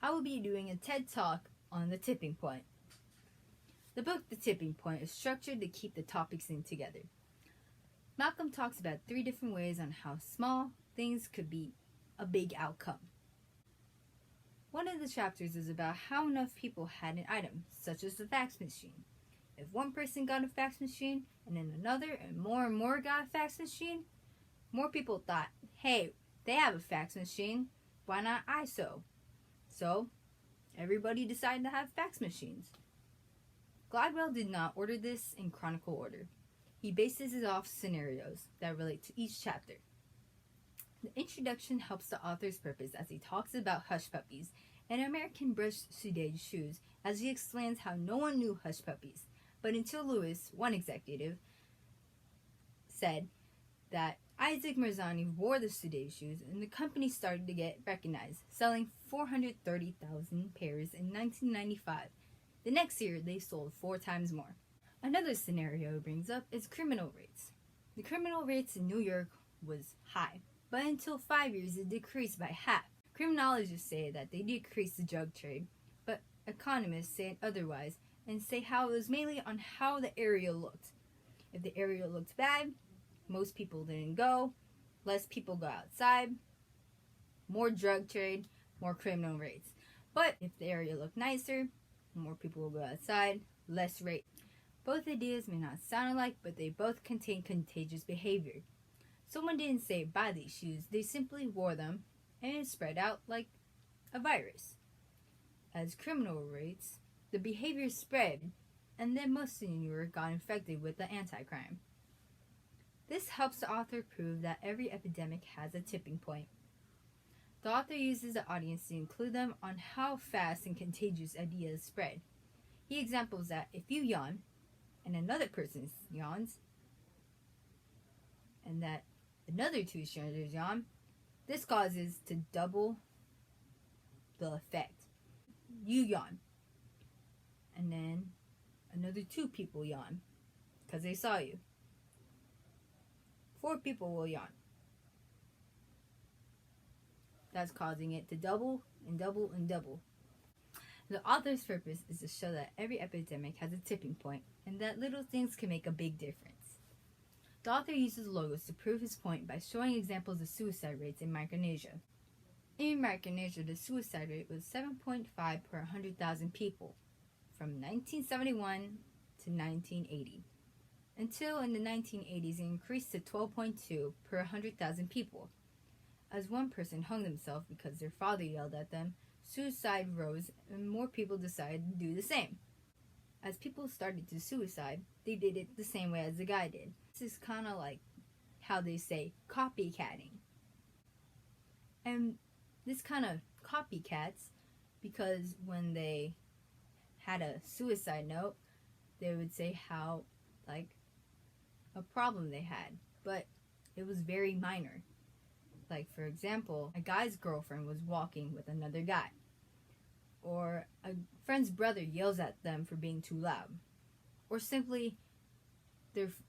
I will be doing a TED Talk on the tipping point. The book The Tipping Point is structured to keep the topics in together. Malcolm talks about 3 different ways on how small things could be a big outcome. One of the chapters is about how enough people had an item, such as the fax machine. If one person got a fax machine, and then another and more got a fax machine, more people thought, hey, they have a fax machine, why not I so? So, everybody decided to have fax machines. Gladwell did not order this in chronicle order. He bases it off scenarios that relate to each chapter. The introduction helps the author's purpose as he talks about hush puppies and American brush suede shoes, as he explains how no one knew hush puppies, but until Lewis, one executive, said that Isaac Marzani wore the suede shoes and the company started to get recognized, selling 430,000 pairs in 1995. The next year, they sold 4 times more. Another scenario it brings up is criminal rates. The criminal rates in New York was high, but until 5 years it decreased by half. Criminologists say that they decreased the drug trade, but economists say otherwise and say how it was mainly on how the area looked. If the area looked bad, most people didn't go, less people go outside, more drug trade, more criminal rates. But if the area looked nicer, more people will go outside, less rate. Both ideas may not sound alike, but they both contain contagious behavior. Someone didn't say buy these shoes, they simply wore them, and it spread out like a virus. As criminal rates, the behavior spread, and then most of New York got infected with the anti-crime. This helps the author prove that every epidemic has a tipping point. The author uses the audience to include them on how fast and contagious ideas spread. He examples that if you yawn, and another person yawns, and that another 2 strangers yawn, this causes to double the effect. You yawn, and then another 2 people yawn, because they saw you. 4 people will yawn. That's causing it to double and double and double. The author's purpose is to show that every epidemic has a tipping point and that little things can make a big difference. The author uses logos to prove his point by showing examples of suicide rates in Micronesia. In Micronesia, the suicide rate was 7.5 per 100,000 people from 1971 to 1980. Until in the 1980s, it increased to 12.2 per 100,000 people. As one person hung themselves because their father yelled at them, suicide rose and more people decided to do the same. As people started to suicide, they did it the same way as the guy did. This is kind of like how they say copycatting. And this kind of copycats because when they had a suicide note, they would say how, like, a problem they had, but it was very minor. Like, for example, a guy's girlfriend was walking with another guy, or a friend's brother yells at them for being too loud, or simply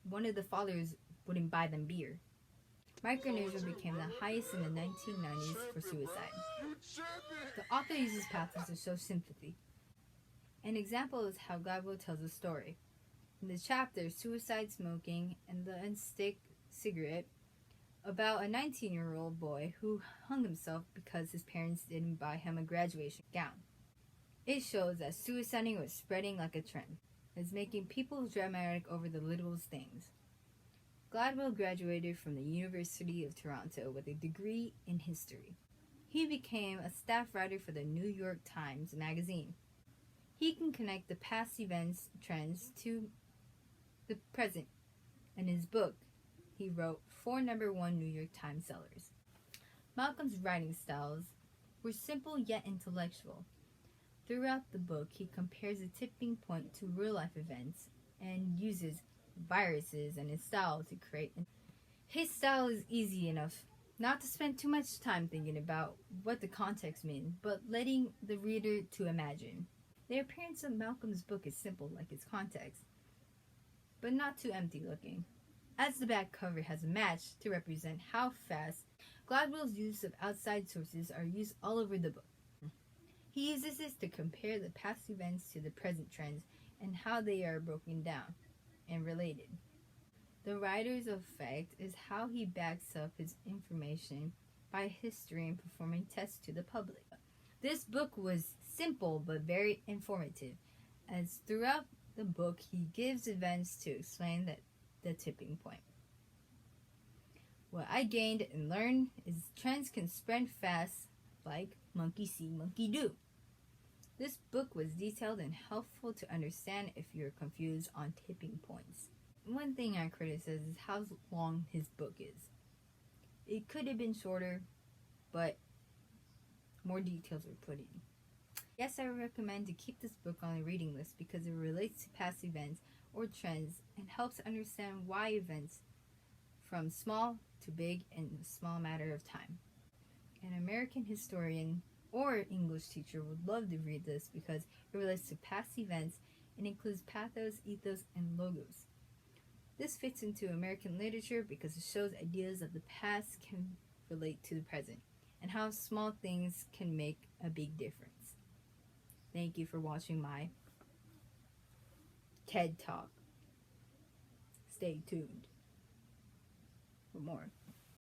one of the fathers wouldn't buy them beer. Micronesia became the highest in the 1990s for suicide. The author uses pathos to show sympathy. An example is how Gladwell tells a story. In the chapter Suicide, Smoking, and the Unstick Cigarette, about a 19-year-old boy who hung himself because his parents didn't buy him a graduation gown. It shows that suiciding was spreading like a trend. It's making people dramatic over the littlest things. Gladwell graduated from the University of Toronto with a degree in history. He became a staff writer for the New York Times magazine. He can connect the past events trends to the present. In his book, he wrote 4 #1 New York Times sellers. Malcolm's writing styles were simple yet intellectual. Throughout the book, he compares the tipping point to real-life events and uses viruses and his style to create. His style is easy enough not to spend too much time thinking about what the context means, but letting the reader to imagine. The appearance of Malcolm's book is simple like its context, but not too empty looking, as the back cover has a match to represent how fast Gladwell's use of outside sources are used all over the book. He uses this to compare the past events to the present trends and how they are broken down and related. The writer's effect is how he backs up his information by history and performing tests to the public. This book was simple but very informative, as throughout the book he gives events to explain the tipping point. What I gained and learned is trends can spread fast like monkey see, monkey do. This book was detailed and helpful to understand if you're confused on tipping points. One thing I criticize is how long his book is. It could have been shorter, but more details were put in. Yes, I recommend to keep this book on the reading list because it relates to past events or trends and helps understand why events from small to big in a small matter of time. An American historian or English teacher would love to read this because it relates to past events and includes pathos, ethos, and logos. This fits into American literature because it shows ideas of the past can relate to the present and how small things can make a big difference. Thank you for watching my TED Talk. Stay tuned for more.